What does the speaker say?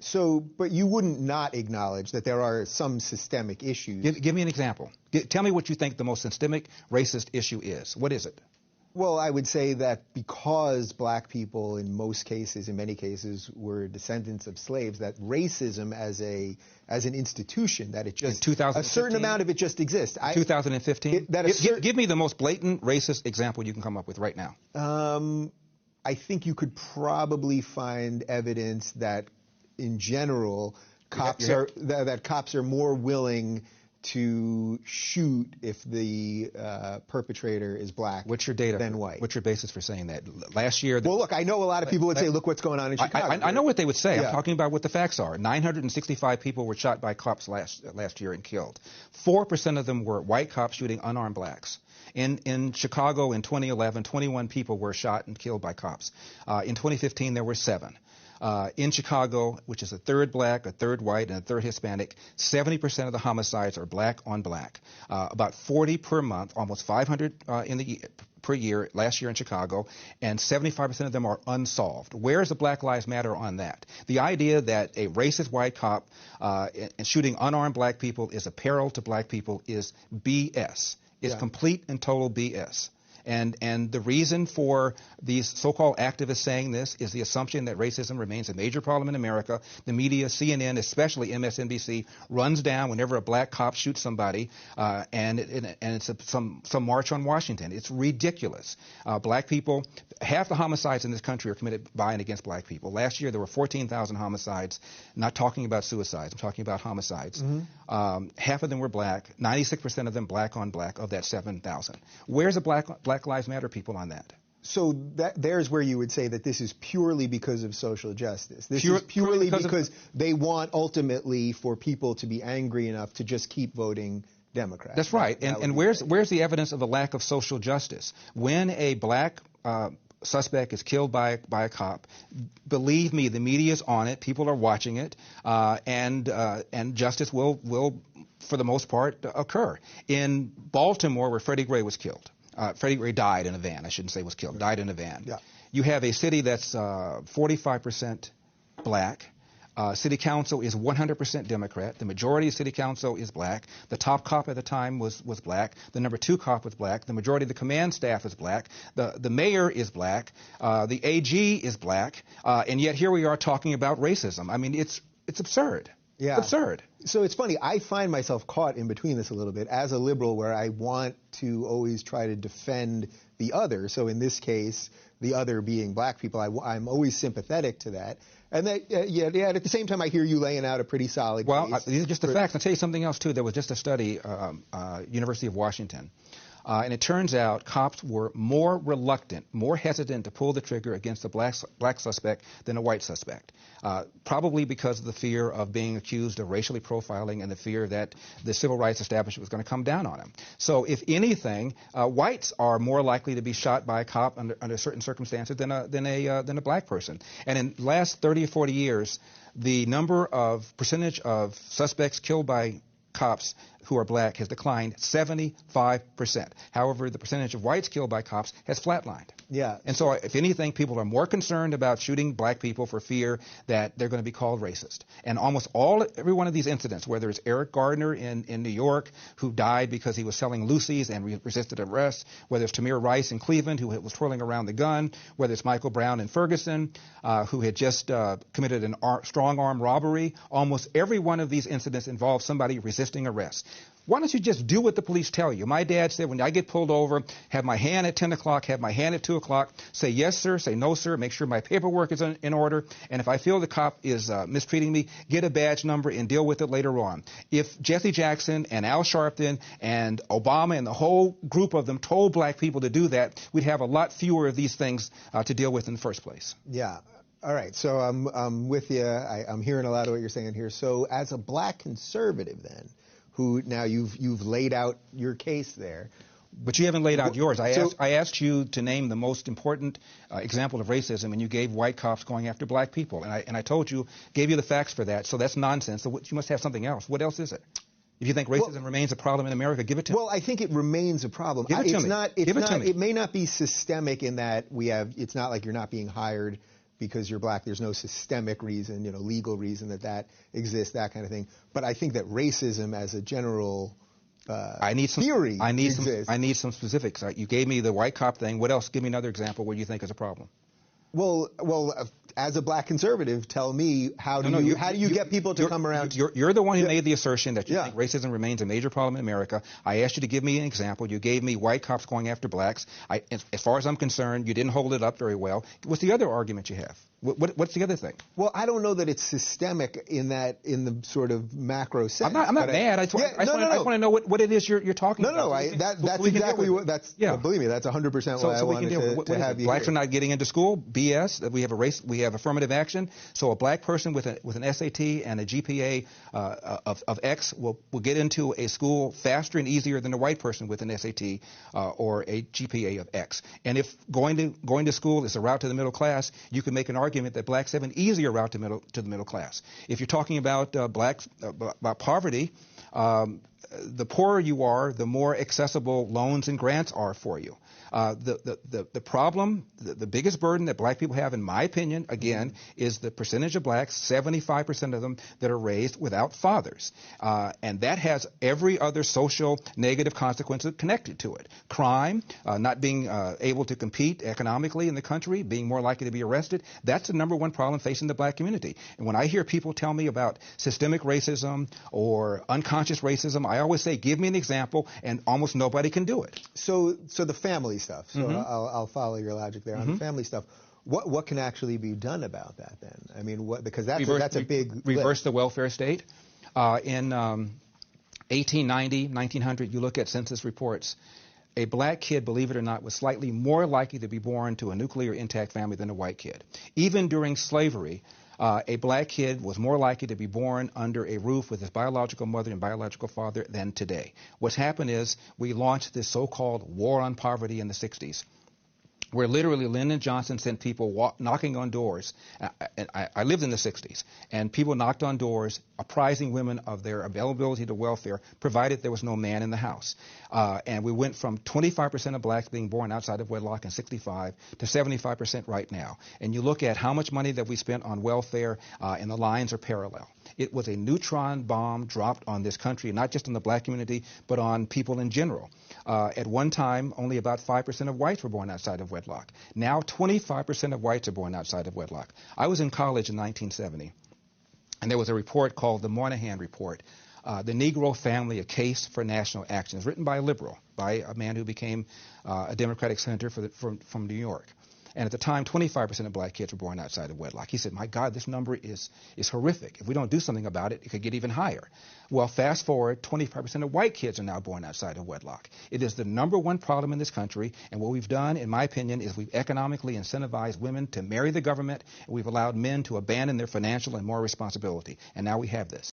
So, but you wouldn't not acknowledge that there are some systemic issues. Give me an example. Tell me what you think the most systemic racist issue is. What is it? Well, I would say that because black people in most cases, in many cases, were descendants of slaves, that racism as an institution, that it just, a certain amount of it just exists. 2015? Give me the most blatant racist example you can come up with right now. I think you could probably find evidence that, in general, cops are more willing to shoot if the perpetrator is black than white. What's your basis for saying that? Last year... Well, look, I know a lot of people would say, look what's going on in Chicago. I know what they would say. Yeah. I'm talking about what the facts are. 965 people were shot by cops last year and killed. 4% of them were white cops shooting unarmed blacks. In Chicago in 2011, 21 people were shot and killed by cops. In 2015, there were 7. In Chicago, which is a third black, a third white, and a third Hispanic, 70% of the homicides are black on black. About 40 per month, almost 500 per year last year in Chicago, and 75% of them are unsolved. Where is the Black Lives Matter on that? The idea that a racist white cop and shooting unarmed black people is a peril to black people is BS. It's complete and total BS. And the reason for these so-called activists saying this is the assumption that racism remains a major problem in America. The media, CNN, especially MSNBC, runs down whenever a black cop shoots somebody, and it's some march on Washington. It's ridiculous. Black people, half the homicides in this country are committed by and against black people. Last year there were 14,000 homicides. I'm not talking about suicides. I'm talking about homicides. Mm-hmm. Half of them were black. 96% of them black on black of that 7,000. Where's the Black Lives Matter people on that? So there's where you would say that this is purely because of social justice. This is purely because they want ultimately for people to be angry enough to just keep voting Democrat. That's right. And where's the evidence of a lack of social justice? When a black suspect is killed by a cop, believe me, the media's on it. People are watching it, and justice will, for the most part, occur. In Baltimore, where Freddie Gray was killed. Freddie Gray died in a van. I shouldn't say was killed. Died in a van. Yeah. You have a city that's 45% black. City council is 100% Democrat. The majority of city council is black. The top cop at the time was black. The number 2 cop was black. The majority of the command staff is black. The mayor is black. The AG is black. And yet here we are talking about racism. I mean, it's absurd. Yeah. It's absurd. So it's funny. I find myself caught in between this a little bit as a liberal, where I want to always try to defend the other. So in this case, the other being black people, I'm always sympathetic to that. And that, at the same time, I hear you laying out a pretty solid case. These are just the facts. I'll tell you something else, too. There was just a study, University of Washington, and it turns out cops were more reluctant, more hesitant to pull the trigger against a black suspect than a white suspect, probably because of the fear of being accused of racially profiling and the fear that the civil rights establishment was going to come down on them. So if anything, whites are more likely to be shot by a cop under certain circumstances than a black person. And in the last 30 or 40 years, the percentage of suspects killed by cops who are black has declined 75%. However, the percentage of whites killed by cops has flatlined. Yeah. And so, if anything, people are more concerned about shooting black people for fear that they're going to be called racist. And almost every one of these incidents, whether it's Eric Gardner in New York, who died because he was selling Lucy's and resisted arrest, whether it's Tamir Rice in Cleveland, who was twirling around the gun, whether it's Michael Brown in Ferguson, who had just committed a strong-arm robbery, almost every one of these incidents involved somebody resisting arrest. Why don't you just do what the police tell you? My dad said, when I get pulled over, have my hand at 10 o'clock, have my hand at 2 o'clock, say yes, sir, say no, sir, make sure my paperwork is in order, and if I feel the cop is mistreating me, get a badge number and deal with it later on. If Jesse Jackson and Al Sharpton and Obama and the whole group of them told black people to do that, we'd have a lot fewer of these things to deal with in the first place. Yeah. All right. So I'm with you. I'm hearing a lot of what you're saying here. So as a black conservative then, who now you've laid out your case there. But you haven't laid out yours. I asked you to name the most important example of racism, and you gave white cops going after black people. And I told you, gave you the facts for that. So that's nonsense. So you must have something else. What else is it? If you think racism remains a problem in America, give it to me. Well, I think it remains a problem. Give it to me. It may not be systemic in that it's not like you're not being hired because you're black, there's no systemic reason, legal reason that exists, that kind of thing. But I think that racism as a general theory exists. I need some specifics. You gave me the white cop thing. What else? Give me another example where you think is a problem. Well, as a black conservative, tell me how do you get people to come around? You're the one who made the assertion that you think racism remains a major problem in America. I asked you to give me an example. You gave me white cops going after blacks. As far as I'm concerned, you didn't hold it up very well. What's the other argument you have? What's the other thing? Well, I don't know that it's systemic in the sort of macro sense. I'm not mad. I just want to know what it is you're talking about. That's exactly what. Believe me, that's 100% why I wanted to have you. Blacks are not getting into school. BS. We have affirmative action. So a black person with an SAT and a GPA of X will get into a school faster and easier than a white person with an SAT or a GPA of X. And if going to school is a route to the middle class, you can make an argument that blacks have an easier route to the middle class. If you're talking about about poverty, the poorer you are, the more accessible loans and grants are for you. The problem, the biggest burden that black people have, in my opinion, again, is the percentage of blacks, 75% of them, that are raised without fathers. And that has every other social negative consequence connected to it. Crime, not being able to compete economically in the country, being more likely to be arrested, that's the number one problem facing the black community. And when I hear people tell me about systemic racism or unconscious racism, I always say, give me an example, and almost nobody can do it. So the family stuff. So I'll follow your logic there on the family stuff. What can actually be done about that then? I mean, because that's a big reverse the welfare state. In 1890, 1900, you look at census reports. A black kid, believe it or not, was slightly more likely to be born to a nuclear intact family than a white kid. Even during slavery, a black kid was more likely to be born under a roof with his biological mother and biological father than today. What's happened is we launched this so-called war on poverty in the 60s, where literally Lyndon Johnson sent people knocking on doors. I lived in the 60s, and people knocked on doors apprising women of their availability to welfare, provided there was no man in the house. And we went from 25% of blacks being born outside of wedlock in 65 to 75% right now. And you look at how much money that we spent on welfare, and the lines are parallel. It was a neutron bomb dropped on this country, not just on the black community, but on people in general. At one time, only about 5% of whites were born outside of wedlock. Now, 25% of whites are born outside of wedlock. I was in college in 1970, and there was a report called the Moynihan Report, The Negro Family, A Case for National Action. It was written by a liberal, by a man who became a Democratic senator from New York. And at the time, 25% of black kids were born outside of wedlock. He said, my God, this number is horrific. If we don't do something about it, it could get even higher. Well, fast forward, 25% of white kids are now born outside of wedlock. It is the number one problem in this country. And what we've done, in my opinion, is we've economically incentivized women to marry the government, and we've allowed men to abandon their financial and moral responsibility. And now we have this.